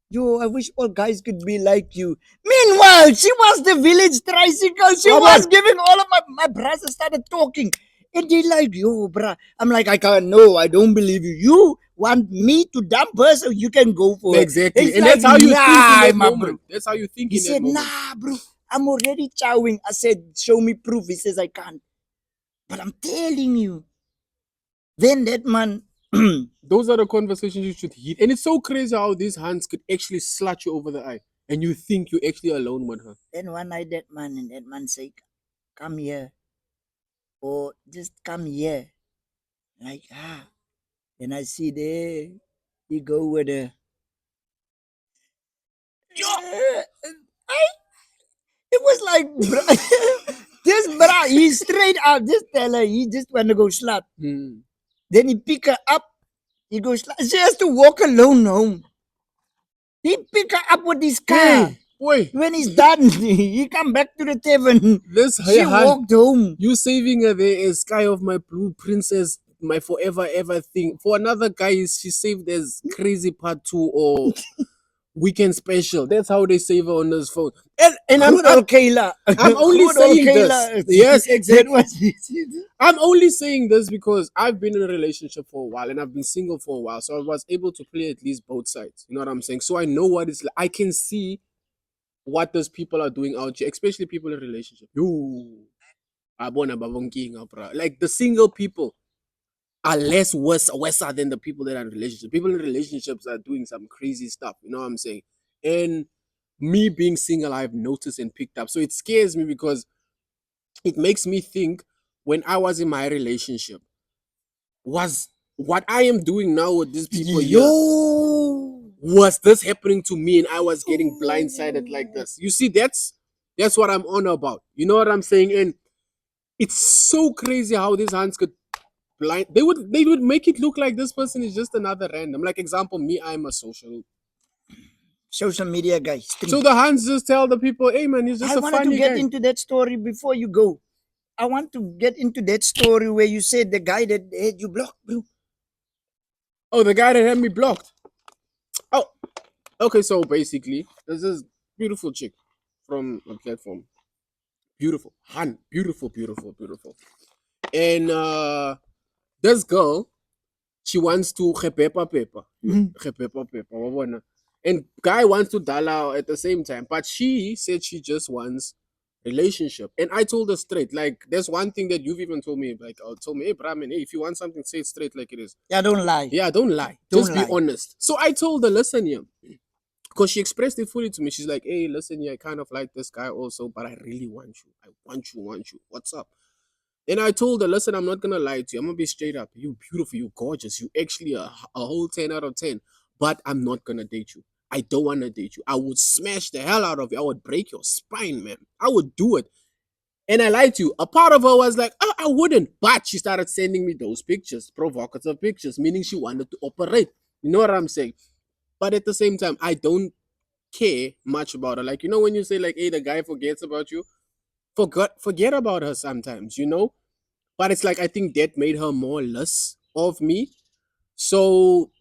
Yo, I wish all guys could be like you." Meanwhile, she was the village tricycle. She was Robert, giving all of my brothers started talking. And they like, "Yo, bruh." I'm like, "I can't, no, I don't believe you. You want me to dump her so you can go for her." exactly. It's And like, that's how you think in "Nah, that my bro." moment. That's how you think He in that said, moment. "Nah, bro, I'm already chowing." I said, "Show me proof." He says, "I can't." But I'm telling you, then that man, Those are the conversations you should heed. And it's so crazy how these hands could actually slut you over the eye. And you think you're actually alone with her. then one night that man and that man say, "Come here," or "Just come here." Like, then I see there, he go with a, I, it was like, bruh, this bruh, he straight up, just tell her, he just want to go slut. Hmm. Then he pick her up, he goes slut. She has to walk alone home. He pick her up with his car. Hey, boy, When he's done, he come back to the tavern. this She hand, walked home. you saving her there as Sky of my blue princess, my forever ever thing. For another guy, she saved as Crazy Part 2 or Weekend Special. That's how they save her on his phone. And I'm, Good I'm old Kayla. I'm only Good old saying this. Kayla. Yes, That exactly. was I'm only saying this because I've been in a relationship for a while and I've been single for a while. So I was able to play at least both sides. You know what I'm saying? So I know what it's like. I can see what those people are doing out here, especially people in relationship. Yo, abona babonkinga, bro. Like the single people are less worse than the people that are in relationships. People in relationships are doing some crazy stuff. You know what I'm saying? And me being single, I've noticed and picked up. So it scares me because it makes me think when I was in my relationship, was what I am doing now with these people here, yo. was this happening to me and I was getting blindsided like this? You see, that's what I'm on about. You know what I'm saying? And it's so crazy how these hands could they would make it look like this person is just another random. Like example, me, I'm a social. Social media guy, So street. the hands just tell the people, hey man, he's just I a wanted to funny get guy. into that story before you go. I want to get into that story where you said the guy that had you blocked, bro. Oh, the guy that had me blocked. Oh, okay, so basically, this is beautiful chick from a platform. Beautiful, Han, beautiful, beautiful, beautiful. And this girl, she wants to gepepa pepa, gepepa pepa, wabona. And guy wants to dala at the same time, but she said she just wants relationship. And I told her straight, like, there's one thing that you've even told me, like, told me, hey, Brahman, hey, if you want something, say it straight like it is. Yeah, don't lie. Yeah, don't lie. Don't Just be lie. honest. So I told her, listen here, because she expressed it fully to me. She's like, hey, listen, yeah, I kind of like this guy also, but I really want you. I want you. What's up? And I told her, listen, I'm not gonna lie to you. I'm gonna be straight up. You beautiful, you gorgeous, you actually a whole 10 out of 10. But I'm not gonna date you. I don't wanna date you. I would smash the hell out of you. I would break your spine, man. I would do it. And I lied to you. A part of her was like, oh, I wouldn't. But she started sending me those pictures, provocative pictures, meaning she wanted to operate. You know what I'm saying? But at the same time, I don't care much about her. Like, you know, when you say, like, hey, the guy forgets about you, forget about her sometimes, you know? But it's like, I think that made her more less of me. So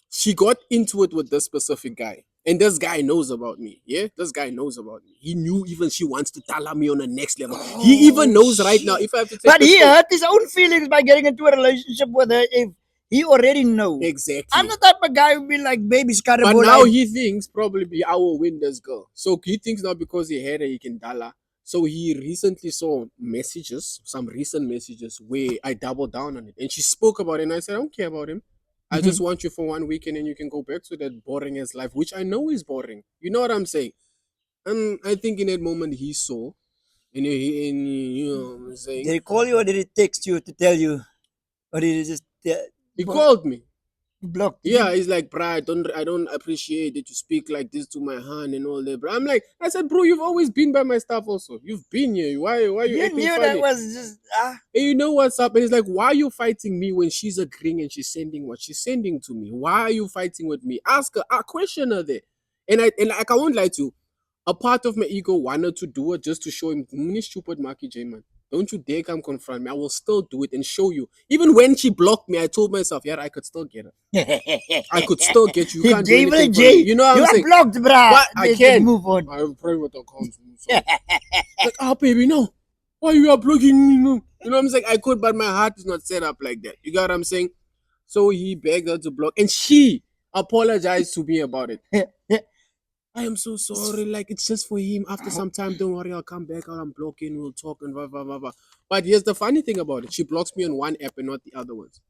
she got into it with this specific guy. And this guy knows about me. Yeah, this guy knows about me. He knew even she wants to tell me on the next level. He even knows right now. If I have to take But this he phone- hurt his own feelings by getting into a relationship with her if he already knows. exactly. I'm the type of guy who be like, baby, But now he thinks probably I will win this girl. So he thinks now because he had her, he can dollar. So he recently saw messages, some recent messages where I doubled down on it. And she spoke about it and I said, I don't care about him. I just want you for one weekend and you can go back to that boring ass life, which I know is boring. You know what I'm saying? And I think in that moment he saw, and you know what I'm saying? Did he call you or did he text you to tell you? Or did he just He called me. blocked? Yeah, he's like, bro, I don't appreciate that you speak like this to my hand and all that, bro. I'm like, I said, bro, you've always been by my stuff also. You've been here. Why you You acting knew funny? that was just And you know what's up? And he's like, why are you fighting me when she's agreeing and she's sending what she's sending to me? Why are you fighting with me? Ask her, question her there. And I won't lie to you. A part of my ego wanted to do it just to show him, "Mini stupid Marky J, man. Don't you dare come confront me. I will still do it and show you." Even when she blocked me, I told myself, yeah, I could still get her. I could still get you. You can't do anything for me. You know what you I'm are saying? blocked, bruh. But I Let's can't. move on. I have private accounts. So. Like, baby, no. Why you are blocking me? No. You know what I'm saying? I could, but my heart is not set up like that. You got what I'm saying? So he begged her to block, and she apologized to me about it. I am so sorry. Like, it's just for him. After some time, don't worry, I'll come back. I'll unblock you and we'll talk and blah, blah, blah, blah. But here's the funny thing about it. She blocks me on one app and not the other ones.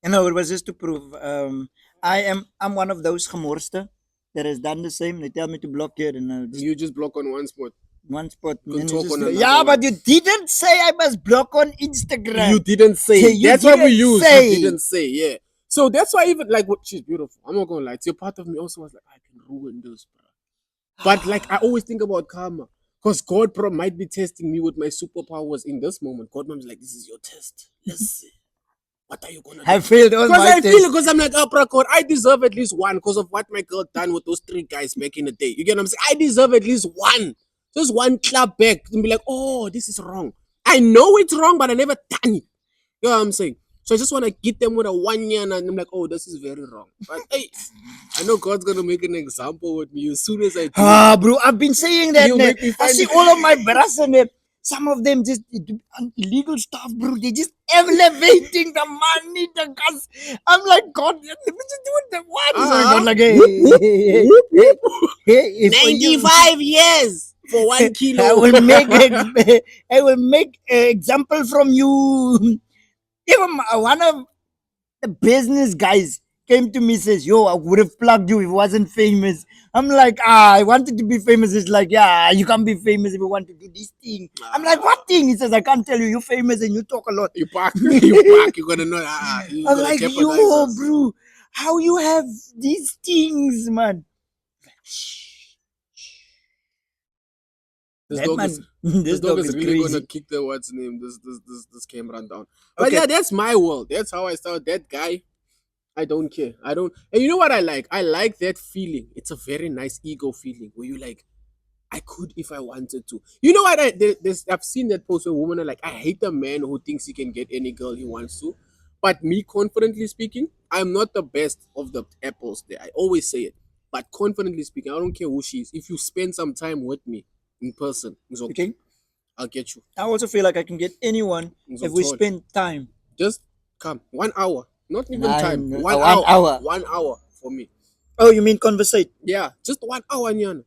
No, it was just to prove. I'm one of those gemorste that has done the same. They tell me to block it, and I'll just You just block on one spot. one spot. You can and talk it's just on like, another yeah, one. but you didn't say I must block on Instagram. You didn't say. Yeah, you That's what we didn't use. say. You didn't say, yeah. So that's why even like what she's beautiful. I'm not gonna lie. It's a part of me also was like, I can ruin this, bro. But like I always think about karma. Because God might be testing me with my superpowers in this moment. God mom's like, this is your test. Let's see. What are you gonna do? I failed all Because my I feel tests. because I'm like, oh, bro, God, I deserve at least one because of what my girl done with those 3 guys back in the day. You get what I'm saying? I deserve at least one. Just one clap back and be like, oh, this is wrong. I know it's wrong, but I never done it. You know what I'm saying? So I just want to get them with a 1 year and I'm like, oh, this is very wrong. But hey, I know God's gonna make an example with me as soon as I do. Bro, I've been saying that. He'll make me I find see it. all of my brothers and some of them just do illegal stuff, bro. They just elevating the money, the gas. I'm like, God, let me just do it the one. So God, like, hey, for you, 95 years for 1 kilo. I will make an example from you. Even one of the business guys came to me says, yo, I would have plugged you if it wasn't famous. I'm like, I wanted to be famous. It's like, yeah, you can't be famous if you want to do this thing. I'm like, what thing? He says, I can't tell you. You're famous and you talk a lot. You park, you're gonna know. You're I'm gonna like, jeopardize yo, us. bro, how you have these things, man? This That dog man, is this dog dog is is really crazy. gonna kick the what's name this camera down. But Okay. yeah, that's my world. That's how I started. That guy, I don't care. I don't. And you know what I like? I like that feeling. It's a very nice ego feeling where you like, I could if I wanted to. You know what? I've seen that post where women are like, I hate a man who thinks he can get any girl he wants to. But me, confidently speaking, I'm not the best of the apples there. I always say it. But confidently speaking, I don't care who she is. If you spend some time with me in person, it's okay. Okay. I'll get you. I also feel like I can get anyone It's if we okay. spend time. Just come. 1 hour. Not even time. 1 1 hour. hour. 1 hour for me. Oh, you mean conversate? Yeah, just 1 hour, Nyana.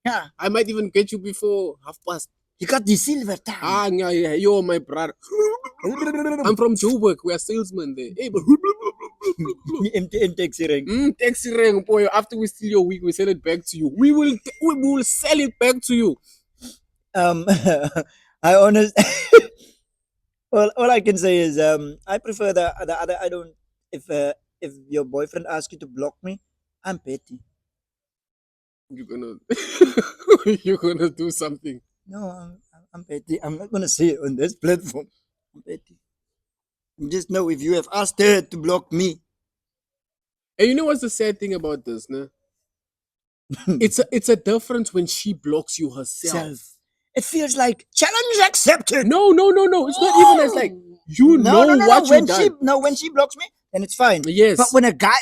Yeah. I might even get you before 1:30. You got the silver time. Ah, yeah, you're my brother. I'm from Joburg. We are salesmen there. Hey, but MTN taxi rank. taxi rank, boy. After we steal your wig, we sell it back to you. We will sell it back to you. I honest. Well, all I can say is I prefer the other. I don't. If your boyfriend asks you to block me, I'm petty. You're gonna you're gonna do something. No, I'm petty. I'm not gonna say it on this platform. I'm petty. Just know if you have asked her to block me, And you know what's the sad thing about this, nah? It's a difference when she blocks you herself. self. It feels like challenge accepted. No. It's not even as like you know what you when done. when she blocks me, then it's fine. Yes. But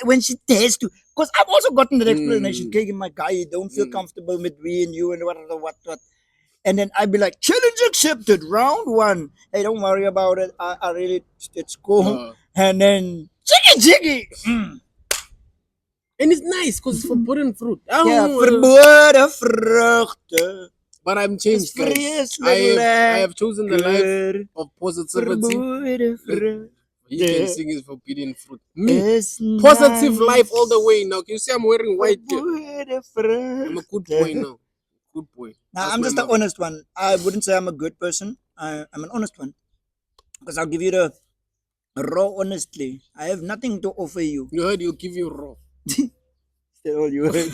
when she dares to, because I've also gotten that explanation. Mm. Okay, my guy, you don't feel comfortable with me and you and what. And then I'd be like, challenge accepted, round one. Hey, don't worry about it. I really, it's cool. And then jiggy. And it's nice because it's forbidden fruit. Ja, verboden vruchten. But I'm changed, guys. I have chosen the life of positivity. Verboden vruchten. You can sing is forbidden fruit. Me, positive life all the way now. Can you see I'm wearing white here? I'm a good boy now. Good boy. Now, I'm just an honest one. I wouldn't say I'm a good person. I'm an honest one. Because I'll give you the raw honestly. I have nothing to offer you. You heard he'll give you raw. Is that all you heard?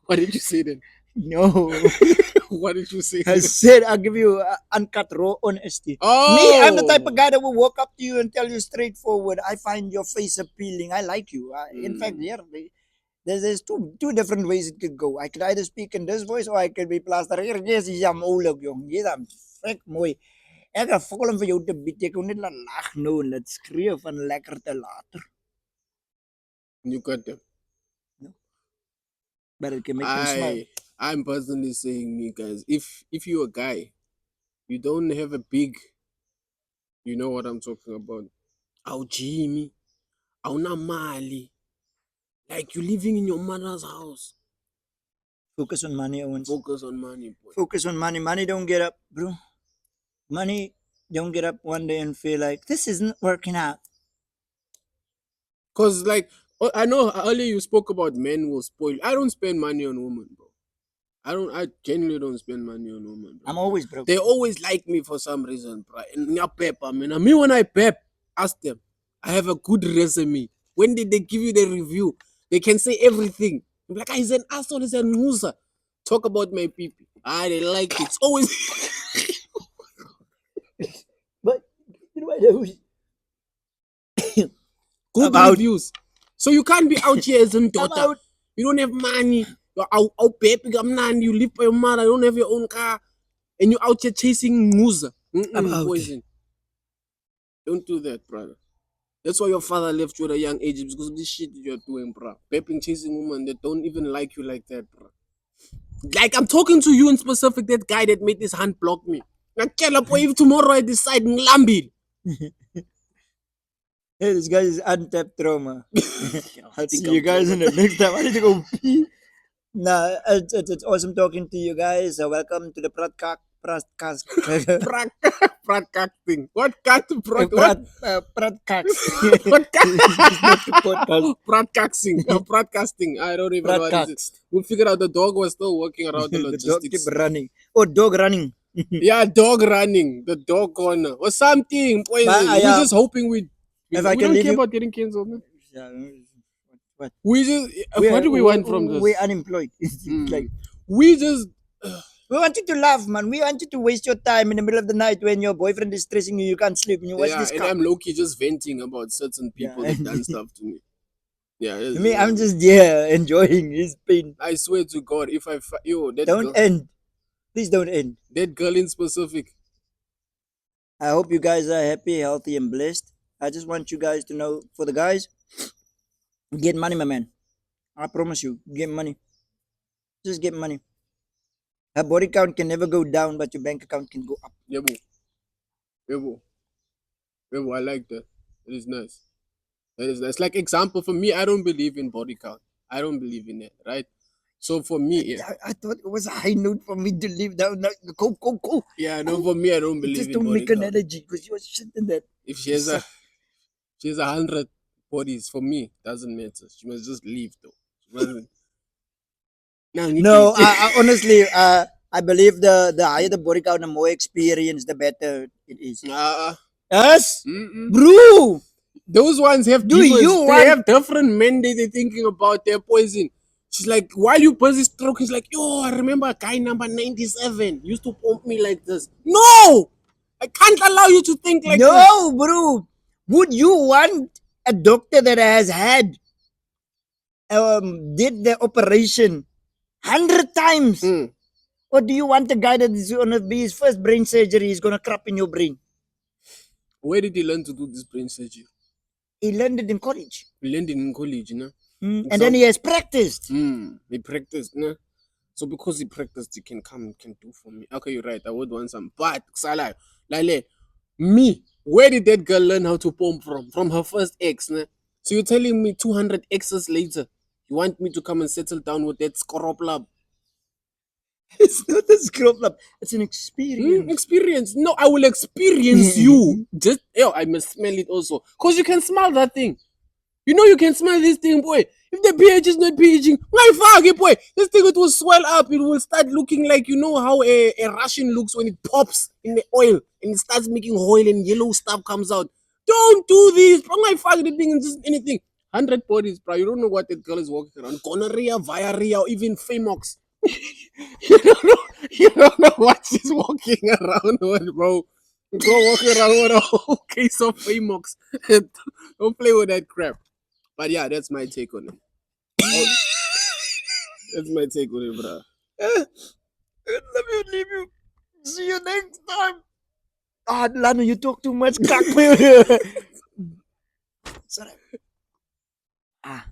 What did you say then? No. What did you say? I said I'll give you uncut raw honesty. Oh. Me, I'm the type of guy that will walk up to you and tell you straightforward. I find your face appealing. I like you. In fact, yeah, there's two different ways it could go. I could either speak in this voice or I could be Plaasnaar RyanDee. Yes, I'm oulik, jong. Yes, I'm frek mooi. Ek het volgens vir jou te bied. Ek kon net lag nou en dit skree van lekker te later. You got them. No. But it can make them smile. I'm personally saying, me guys, if you're a guy, you don't have a big, you know what I'm talking about. Au Jimmy, au Namali. Like you're living in your mother's house. Focus on money, Owens. Focus on money, boy. Focus on money. Money don't get up, bro. Money don't get up one day and feel like this isn't working out. Cause like I know earlier you spoke about men will spoil. I don't spend money on women, bro. I genuinely don't spend money on women, bro. I'm always broke. They always like me for some reason, bro. And me when I pep, ask them. I have a good resume. When did they give you the review? They can say everything. I'm like, he's an asshole, he's a loser. Talk about my people. They like it. It's always But you know what? good reviews. So you can't be out here as a daughter. You don't have money. You're out baby, you live by your mother, you don't have your own car, and you're out here chasing musa. Poison. Don't do that, brother. That's why your father left you at a young age, because of this shit you're doing, bro. Pepping, chasing women that don't even like you like that, bro. Like, I'm talking to you in specific, that guy that made this hand block me. If tomorrow I decide Nglambi. Hey, this guy is untapped trauma. I'll see you guys in the next time. I need to go pee. Nah, it's awesome talking to you guys. Welcome to the podcast. Broadcasting. What cat? Broadcast. Broadcasting. Broadcasting. I don't even know what it is. We'll figure out the dog was still working around the logistics. The dog keep running. Oh, dog running. Yeah, dog running. The dog corner. Or something. We're just hoping we don't care about getting cancelled. Man. Yeah. What? What do we want from this? We're unemployed. Like we just we want you to laugh, man. We want you to waste your time in the middle of the night when your boyfriend is stressing you, you can't sleep, and you watch this. And I'm low-key just venting about certain people that done stuff to me. Yeah, me, I'm just enjoying his pain. I swear to God, if I end. Please don't end. That girl in specific. I hope you guys are happy, healthy, and blessed. I just want you guys to know, for the guys, get money, my man. I promise you, get money. Just get money. Her body count can never go down, but your bank account can go up. Yebo. Yebo. Yebo, I like that. It is nice. It is nice. Like example for me, I don't believe in body count. I don't believe in it, right? So for me, yeah. I thought it was a high note for me to leave down. Go. Yeah, no, for me, I don't believe Just in don't body make an count. analogy because you are shit in that. If she has 100 bodies, for me, doesn't matter. She must just leave though. She mustn't. No, I honestly, I believe the higher the body count, the more experience, the better it is. Yes, bro. Those ones have Do demons. you They want? have different men that they're thinking about their poison. She's like, while you busy stroke, he's like, yo, I remember a guy number 97 used to pump me like this. No! I can't allow you to think like this. No, bro. Would you want a doctor that has had did the operation 100 times? Or do you want a guy that is gonna be his first brain surgery? He's gonna crap in your brain. Where did he learn to do this brain surgery? He learned it in college. He learned it in college, you know? And then he has practiced. He practiced, no? So because he practiced, he can come, can do for me. Okay, you're right. I would want some. But Salah, Lale, me, where did that girl learn how to pump from? From her first ex, ne? So you're telling me 200 exes later, you want me to come and settle down with that scoropla? It's not a scrub up. It's an experience. Experience. No, I will experience you. Just, I must smell it also. Because you can smell that thing. You know you can smell this thing, boy. If the pH is not pHing, my fuck it, boy. This thing, it will swell up. It will start looking like, you know how a Russian looks when it pops in the oil and it starts making oil and yellow stuff comes out. Don't do this, bro. My fuck, the thing is just anything. 100 bodies, bro. You don't know what that girl is walking around. Gonorrhea, diarrhea, or even Famox. You don't know what she's walking around with, bro. Go walk around with a whole case of Famox. Don't play with that crap. But yeah, that's my take on it. That's my take on it, bro. Let me leave you. See you next time. Ah, Lano, you talk too much. Cock me. Sorry. Ah.